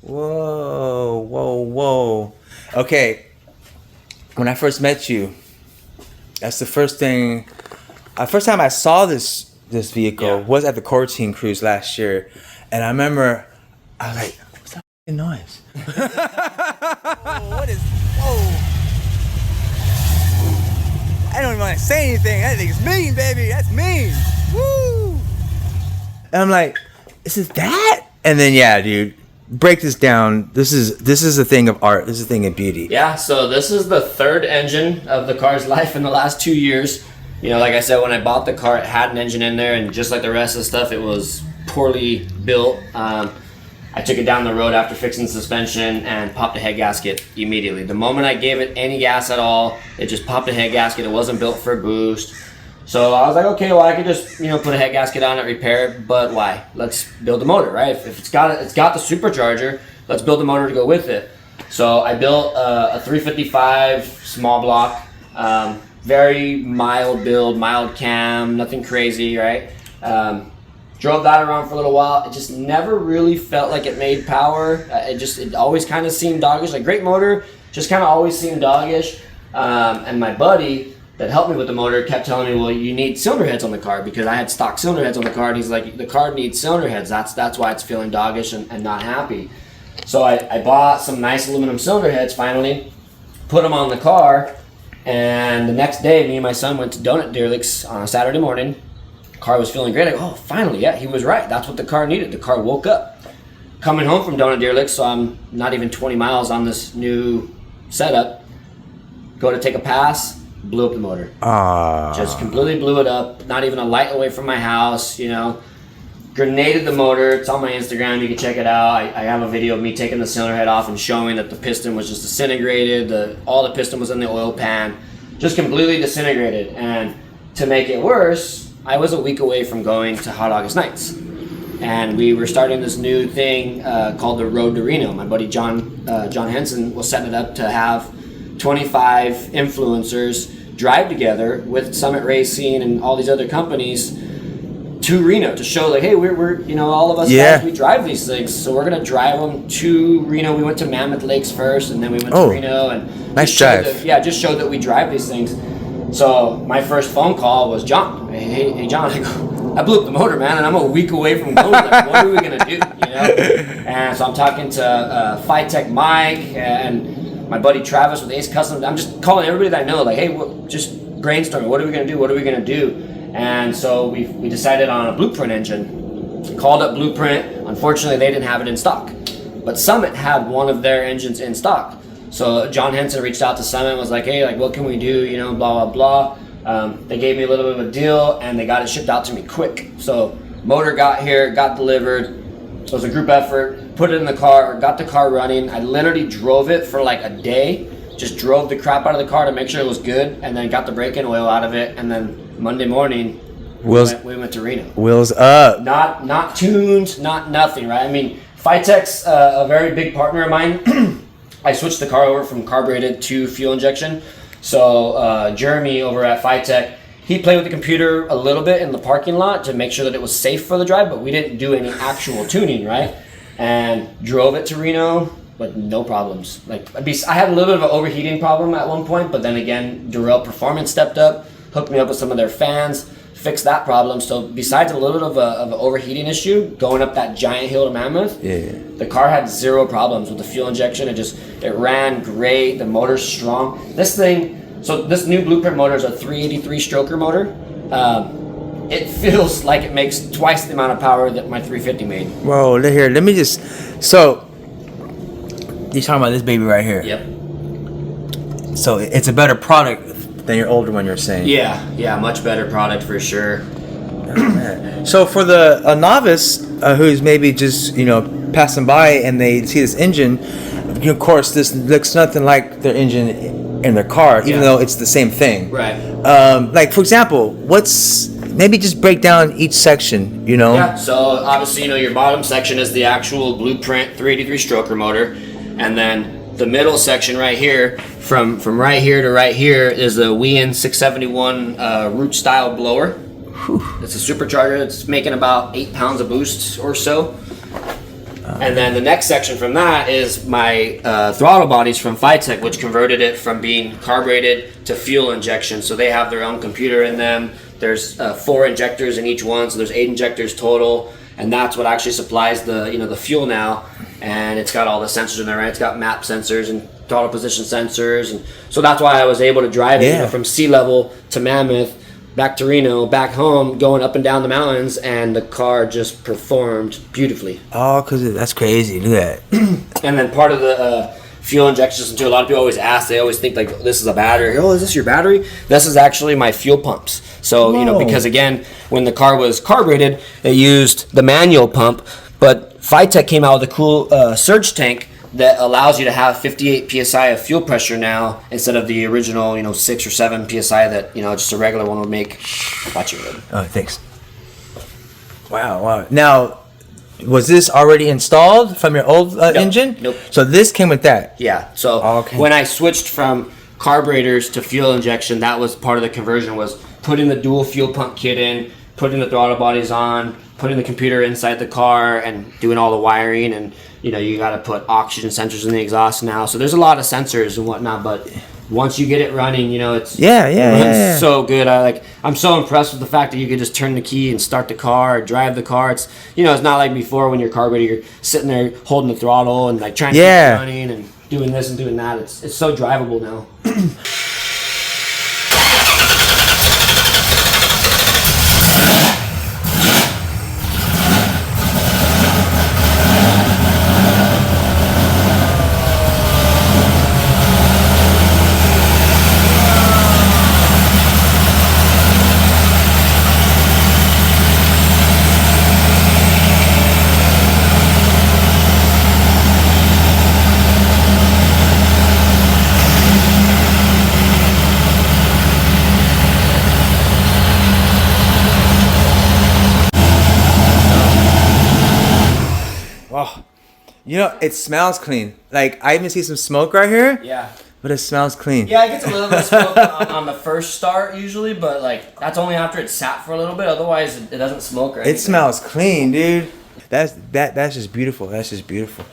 Whoa. Okay, when I first met you, that's the first thing. First time I saw this vehicle was at the Corteen Cruise last year, and I remember I was like, "What's that fucking noise?" What is? Whoa! I don't even want to say anything. That thing's mean, baby. That's mean. Woo! And I'm like, "Is it that?" And then dude. Break this down. This is a thing of art. This is a thing of beauty. Yeah, so this is the third engine of the car's life in the last 2 years. You know, like I said, when I bought the car, it had an engine in there, and just like the rest of the stuff, it was poorly built. I took it down the road after fixing the suspension and popped a head gasket immediately. The moment I gave it any gas at all, it just popped a head gasket. It wasn't built for a boost. So I was like, okay, well, I could just, put a head gasket on it, repair it, but why? Let's build the motor, right? If it's got the supercharger, let's build the motor to go with it. So I built a 355 small block, very mild build, mild cam, nothing crazy, right? Drove that around for a little while. It just never really felt like it made power. It always kind of seemed doggish. Like, great motor, just kind of always seemed doggish. And my buddy that helped me with the motor kept telling me, well, you need cylinder heads on the car, because I had stock cylinder heads on the car, and he's like, the car needs cylinder heads. That's why it's feeling doggish and not happy. So I bought some nice aluminum cylinder heads finally, put them on the car, and the next day, me and my son went to Donut Deer Licks on a Saturday morning. The car was feeling great. I go, oh, finally, he was right. That's what the car needed. The car woke up. Coming home from Donut Deer Licks, so I'm not even 20 miles on this new setup, go to take a pass, blew up the motor. Just completely blew it up. Not even a light away from my house, Grenaded the motor. It's on my Instagram. You can check it out. I have a video of me taking the cylinder head off and showing that the piston was just disintegrated. All the piston was in the oil pan. Just completely disintegrated. And to make it worse, I was a week away from going to Hot August Nights. And we were starting this new thing called the Road to Reno. My buddy John Henson was setting it up to have 25 influencers drive together with Summit Racing and all these other companies to Reno to show, like, hey, we're all of us guys, we drive these things, so we're gonna drive them to Reno. We went to Mammoth Lakes first, and then we went to Reno, and nice drive. Just showed that we drive these things. So my first phone call was John. Hey John, I blew up the motor, man, and I'm a week away from going. Like, what are we gonna do? And so I'm talking to Phytech Mike and my buddy Travis with Ace Customs. I'm just calling everybody that I know, like, hey, just brainstorming. What are we gonna do? And so we decided on a Blueprint engine. Called up Blueprint. Unfortunately, they didn't have it in stock, but Summit had one of their engines in stock. So John Henson reached out to Summit and was like, hey, like, what can we do? Blah blah blah. They gave me a little bit of a deal, and they got it shipped out to me quick. So motor got here, got delivered. It was a group effort. Put it in the car, got the car running. I literally drove it for like a day. Just drove the crap out of the car to make sure it was good, and then got the brake-in oil out of it. And then Monday morning, we went to Reno. Wheels up. Not tuned, not nothing, right? I mean, Phytech's a very big partner of mine. I switched the car over from carbureted to fuel injection. So Jeremy over at Phytech, he played with the computer a little bit in the parking lot to make sure that it was safe for the drive, but we didn't do any actual tuning, right? And drove it to Reno with no problems. Like, I had a little bit of an overheating problem at one point, but then again, Durrell Performance stepped up, hooked me up with some of their fans, fixed that problem. So besides a little bit of an overheating issue going up that giant hill to Mammoth, the car had zero problems with the fuel injection. It ran great. The motor's strong. This new Blueprint motor is a 383 stroker motor. It feels like it makes twice the amount of power that my 350 made. Whoa, let me just. So, you're talking about this baby right here. Yep. So it's a better product than your older one, you're saying? Yeah, much better product for sure. So for a novice who's maybe just passing by and they see this engine, of course this looks nothing like their engine in their car, even though it's the same thing. Right. Like, for example, maybe just break down each section, Yeah, so obviously, your bottom section is the actual Blueprint 383 stroker motor, and then the middle section right here, from right here to right here, is a Wean 671 root style blower. Whew. It's a supercharger. It's making about 8 pounds of boost or so. And then the next section from that is my throttle bodies from Phytech, which converted it from being carbureted to fuel injection. So they have their own computer in them. There's 4 injectors in each one, so there's 8 injectors total, and that's what actually supplies the fuel now. And it's got all the sensors in there, right? It's got map sensors and throttle position sensors, and so that's why I was able to drive it from sea level to Mammoth, back to Reno, back home, going up and down the mountains, and the car just performed beautifully. Oh, because that's crazy. Look at that. And then part of the fuel injection system too, a lot of people always ask, they always think like, this is a battery. Oh, is this your battery? This is actually my fuel pumps. So, because again, when the car was carbureted, they used the manual pump, but Phytech came out with a cool surge tank that allows you to have 58 psi of fuel pressure now instead of the original 6 or 7 psi that just a regular one would make. Watch it. Oh, thanks. Wow. Now, was this already installed from your old engine? Nope. So this came with that. Yeah. So when I switched from carburetors to fuel injection, that was part of the conversion, was putting the dual fuel pump kit in, putting the throttle bodies on, putting the computer inside the car, and doing all the wiring. And you got to put oxygen sensors in the exhaust now. So there's a lot of sensors and whatnot, but once you get it running, it's runs so good. I'm so impressed with the fact that you could just turn the key and start the car, or drive the car. It's it's not like before when you're carbureting, you're sitting there holding the throttle and like trying to keep it running and doing this and doing that. It's so drivable now. Oh, it smells clean. Like, I even see some smoke right here. Yeah. But it smells clean. Yeah, it gets a little bit of smoke on the first start usually, but like that's only after it's sat for a little bit. Otherwise, it doesn't smoke or anything. It smells clean, dude. That's just beautiful. That's just beautiful.